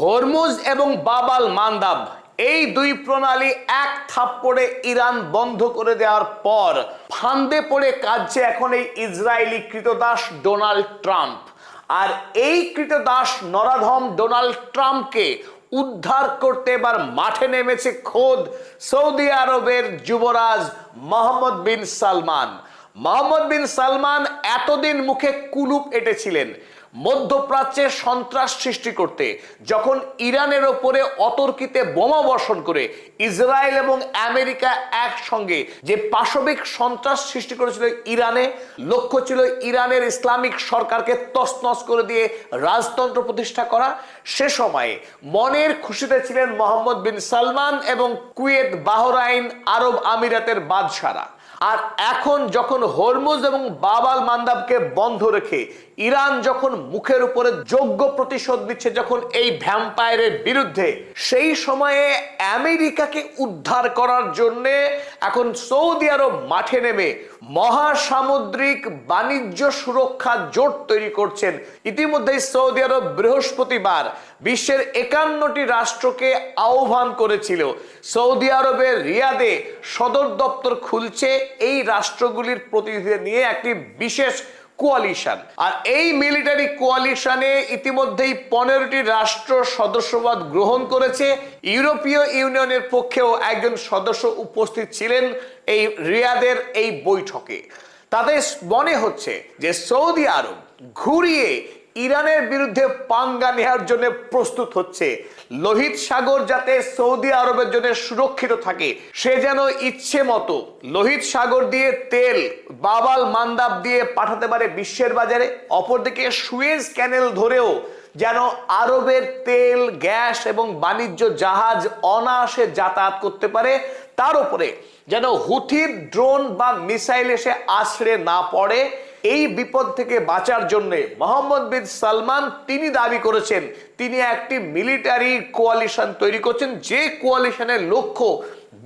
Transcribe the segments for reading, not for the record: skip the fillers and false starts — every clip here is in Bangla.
হরমুজ এবং বাব আল মান্দাব এই দুই প্রণালী এক থাপ্পড়ে ইরান বন্ধ করে দেওয়ার পর ফান্দে পড়ে কাঁদছে এখন এই ইসরায়েলি কৃতদাস ডোনাল্ড ট্রাম্প। আর এই কৃতদাস নরাধম ডোনাল্ড ট্রাম্পকে উদ্ধার করতে এবার মাঠে নেমেছে খোদ সৌদি আরবের যুবরাজ মোহাম্মদ বিন সালমান। মোহাম্মদ বিন সালমান এতদিন মুখে কুলুপ এঁটেছিলেন মধ্যপ্রাচ্যে সন্ত্রাস সৃষ্টি করতে, যখন ইরানের ওপরে অতর্কিতে বোমা বর্ষণ করে ইসরায়েল এবং আমেরিকা একসঙ্গে যে পাশবিক সন্ত্রাস সৃষ্টি করেছিল ইরানে, লক্ষ্য ছিল ইরানের ইসলামিক সরকারকে তছনছ করে দিয়ে রাজতন্ত্র প্রতিষ্ঠা করা। সে সময়ে মনের খুশিতে ছিলেন মোহাম্মদ বিন সালমান এবং কুয়েত, বাহরাইন, আরব আমিরাতের বাদশারা। আর এখন যখন হরমুজ এবং বাব আল মান্দাবকে বন্ধ রেখে ইরান যখন মুখের উপরে যোগ্য প্রতিশোধ দিচ্ছে যখন এই ভ্যাম্পায়ারের বিরুদ্ধে, সেই সময়ে আমেরিকাকে উদ্ধার করার জন্য এখন সৌদি আরব মাঠে নেমে মহাসামুদ্রিক বাণিজ্য সুরক্ষা জোট তৈরি করছেন। ইতিমধ্যেই সৌদি আরব বৃহস্পতিবার বিশ্বের 51টি রাষ্ট্রকে আহ্বান করেছিল। সৌদি আরবের রিয়াদে সদর দপ্তর খুলছে এই রাষ্ট্রগুলির প্রতিনিধিদের নিয়ে একটি বিশেষ কোয়ালিশন। আর এই মিলিটারি কোয়ালিশনে ইতিমধ্যেই 15টি রাষ্ট্র সদস্যপদ গ্রহণ করেছে। ইউরোপীয় ইউনিয়নের পক্ষেও একজন সদস্য উপস্থিত ছিলেন এই রিয়াদের এই বৈঠকে। তাতে মনে হচ্ছে যে সৌদি আরব ঘুরিয়ে ইরানের বিরুদ্ধে পাঙ্গা নেওয়ার জন্য প্রস্তুত হচ্ছে। লোহিত সাগর যাতে সৌদি আরবের জন্য সুরক্ষিত থাকে, সে যেন ইচ্ছে মতো লোহিত সাগর দিয়ে তেল বাব আল মান্দাব দিয়ে পাঠাতে পারে বিশ্বের বাজারে। অপরদিকে সুয়েজ ক্যানেল ধরেও যেন আরবের তেল, গ্যাস এবং বাণিজ্য জাহাজ অনায়াসে যাতায়াত করতে পারে। তার উপরে যেন হুথির ড্রোন বা মিসাইল এসে আছড়ে না পড়ে। এই বিপদ থেকে বাঁচার জন্য মোহাম্মদ বিন সালমান তিনি দাবি করেছেন তিনি একটি মিলিটারি কোয়ালিশন তৈরি করছেন, যে কোয়ালিশনের লক্ষ্য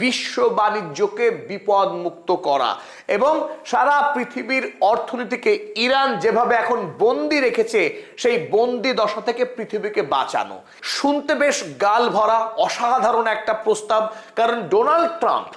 বিশ্ব বাণিজ্যকে বিপদ মুক্ত করা এবং সারা পৃথিবীর অর্থনীতিকে ইরান যেভাবে এখন বন্দি রেখেছে সেই বন্দি দশা থেকে পৃথিবীকে বাঁচানো। শুনতে বেশ গাল ভরা অসাধারণ একটা প্রস্তাব, কারণ ডোনাল্ড ট্রাম্প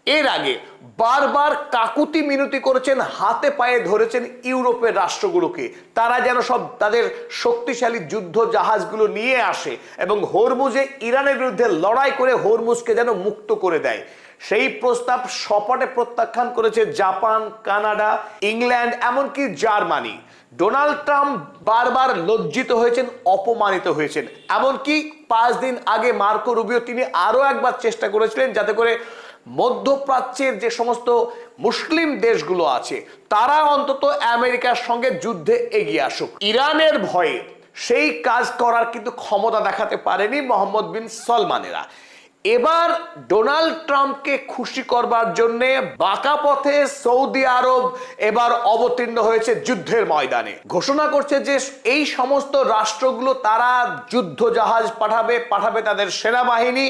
এর আগে বারবার কাকুতি মিনতি করেছেন, হাতে পায়ে ধরেছেন ইউরোপের রাষ্ট্রগুলোকে তারা যেন সব তাদের শক্তিশালী যুদ্ধ জাহাজগুলো নিয়ে আসে এবং হরমুজে ইরানের বিরুদ্ধে লড়াই করে হরমুজকে যেন মুক্ত করে দেয়। সেই প্রস্তাব সপাটে প্রত্যাখ্যান করেছে জাপান, কানাডা, ইংল্যান্ড, এমনকি জার্মানি। ডোনাল্ড ট্রাম্প বারবার লজ্জিত হয়েছেন, অপমানিত হয়েছেন। এমনকি 5 দিন আগে মার্কো রুবিও তিনি আরো একবার চেষ্টা করেছিলেন যাতে করে মধ্যপ্রাচ্যের যে সমস্ত মুসলিম দেশগুলো আছে তারা অন্তত আমেরিকার সঙ্গে যুদ্ধে এগিয়ে আসুক। ইরানের ভয়ে সেই কাজ করার কিন্তু ক্ষমতা দেখাতে পারেনি মোহাম্মদ বিন সালমানেরা। এবার ডোনাল্ড ট্রাম্পকে খুশি করবার জন্য বাঁকা পথে সৌদি আরব এবার অবতীর্ণ হয়েছে যুদ্ধের ময়দানে। ঘোষণা করছে যে এই সমস্ত রাষ্ট্রগুলো তারা যুদ্ধ জাহাজ পাঠাবে তাদের সেনাবাহিনী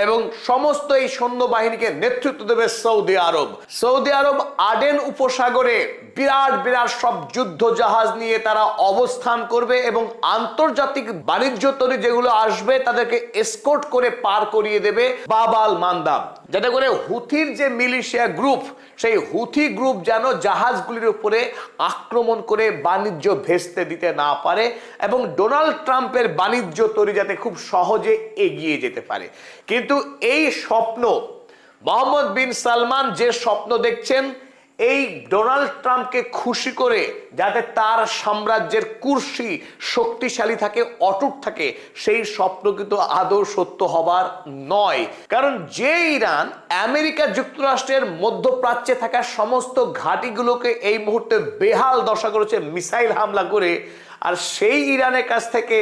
এবং সমস্ত এই সৈন্যবাহিনীকে নেতৃত্ব দেবে সৌদি আরব। সৌদি আরব আডেন উপসাগরে বিরাট বিরাট সব যুদ্ধ জাহাজ নিয়ে তারা অবস্থান করবে এবং আন্তর্জাতিক বাণিজ্য তরী যেগুলো আসবে তাদেরকে এসকর্ট করে পার করিয়ে দেবে বাব আল মান্দাব, যাতে করে হুথির যে মিলিশিয়া গ্রুপ সেই হুথি গ্রুপ যেন জাহাজগুলির উপরে আক্রমণ করে বাণিজ্য ভেস্তে দিতে না পারে এবং ডোনাল্ড ট্রাম্পের বাণিজ্য তরী যাতে খুব সহজে এগিয়ে যেতে পারে। কিন্তু এই স্বপ্ন মোহাম্মদ বিন সালমান যে স্বপ্ন দেখছেন এই ডোনাল্ড ট্রাম্পকে খুশি করে যাতে তার সাম্রাজ্যের কুর্সি শক্তিশালী থাকে, অটুট থাকে, সেই স্বপ্ন কিন্তু আদৌ সত্য হবার নয়। কারণ যে ইরান আমেরিকা যুক্তরাষ্ট্রের মধ্যপ্রাচ্যে থাকা সমস্ত ঘাঁটিগুলোকে এই মুহূর্তে বেহাল দশা করেছে মিসাইল হামলা করে, আর সেই ইরানের কাছ থেকে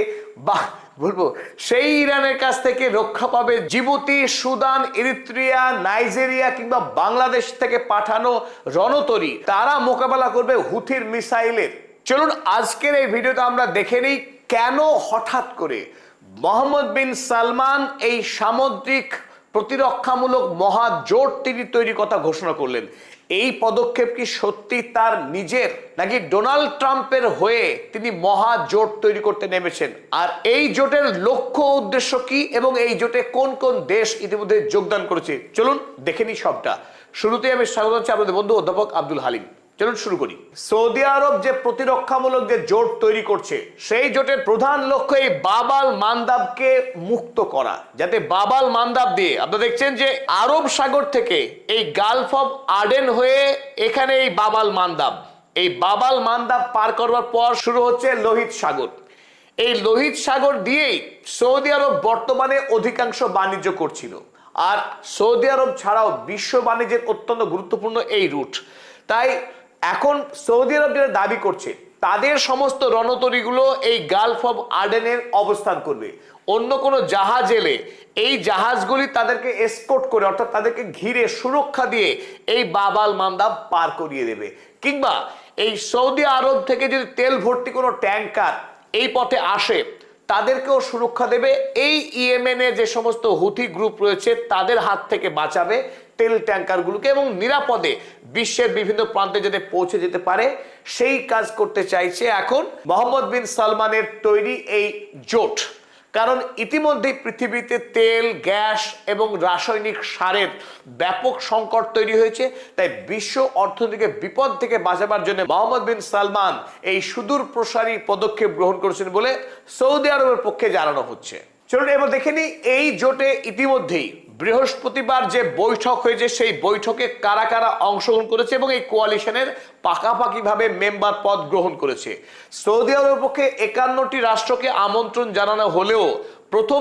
সেই ইরানের কাছ থেকে রক্ষা পাবে জিবুতি, সুদান, ইরিত্রিয়া, নাইজেরিয়া কিংবা বাংলাদেশ থেকে পাঠানো রণতরী, তারা মোকাবেলা করবে হুথির মিসাইলের। চলুন আজকের এই ভিডিওতে আমরা দেখে নিই কেন হঠাৎ করে মোহাম্মদ বিন সালমান এই সামুদ্রিক প্রতিরক্ষামূলক মহাজোট তিনি তৈরির কথা ঘোষণা করলেন। এই পদক্ষেপ কি সত্যি তার নিজের, নাকি ডোনাল্ড ট্রাম্পের হয়ে তিনি মহা জোট তৈরি করতে নেমেছেন? আর এই জোটের লক্ষ্য উদ্দেশ্য কি এবং এই জোটে কোন কোন দেশ ইতিমধ্যে যোগদান করেছে, চলুন দেখে নিই সবটা। শুরুতেই আমি স্বাগত জানাচ্ছি আপনাদের বন্ধু অধ্যাপক আব্দুল হালিম। চলুন শুরু করি। সৌদি আরব যে প্রতিরক্ষামূলক যে জোট তৈরি করছে, সেই জোটের প্রধান লক্ষ্য এই বাবাল মান্দাবকে মুক্ত করা, যাতে বাবাল মান্দাব দিয়ে আপনারা দেখছেন যে আরব সাগর থেকে এই গালফ অফ আডেন হয়ে এখানে এই বাবাল মান্দাব পার করবার পর শুরু হচ্ছে লোহিত সাগর। এই লোহিত সাগর দিয়েই সৌদি আরব বর্তমানে অধিকাংশ বাণিজ্য করছিল। আর সৌদি আরব ছাড়াও বিশ্ব বাণিজ্যের অত্যন্ত গুরুত্বপূর্ণ এই রুট। তাই এখন সৌদি আরব যেটা দাবি করছে, তাদের সমস্ত রণতরীগুলো এই গালফ অফ আডেনের অবস্থান করবে। অন্য কোনো জাহাজ এলে এই জাহাজগুলি তাদেরকে এসকর্ট করে, অর্থাৎ তাদেরকে ঘিরে সুরক্ষা দিয়ে এই বাবাল মান্দাব পার করিয়ে দেবে। কিংবা এই সৌদি আরব থেকে যদি তেল ভর্তি কোনো ট্যাঙ্কার এই পথে আসে, তাদেরকেও সুরক্ষা দেবে। এই ইয়েমেনে যে সমস্ত হুথি গ্রুপ রয়েছে তাদের হাত থেকে বাঁচাবে তেল ট্যাঙ্কারগুলোকে, এবং নিরাপদে বিশ্বের বিভিন্ন প্রান্তে যাতে পৌঁছে যেতে পারে সেই কাজ করতে চাইছে এখন মোহাম্মদ বিন সালমানের তৈরি এই জোট। কারণ ইতিমধ্যেই পৃথিবীতে তেল, গ্যাস এবং রাসায়নিক সারের ব্যাপক সংকট তৈরি হয়েছে। তাই বিশ্ব অর্থনীতিকে বিপদ থেকে বাঁচাবার জন্য মোহাম্মদ বিন সালমান এই সুদূর প্রসারী পদক্ষেপ গ্রহণ করেছেন বলে সৌদি আরবের পক্ষে জানানো হচ্ছে। চলুন এবার দেখে নিই এই জোটে ইতিমধ্যেই বৃহস্পতিবার যে বৈঠক হয়েছে, সেই বৈঠকে কারা কারা অংশগ্রহণ করেছে এবং এই কোয়ালিশনের পাকাপাকিভাবে মেম্বার পদ গ্রহণ করেছে। সৌদি আরবের পক্ষে 51টি রাষ্ট্রকে আমন্ত্রণ জানানো হলেও প্রথম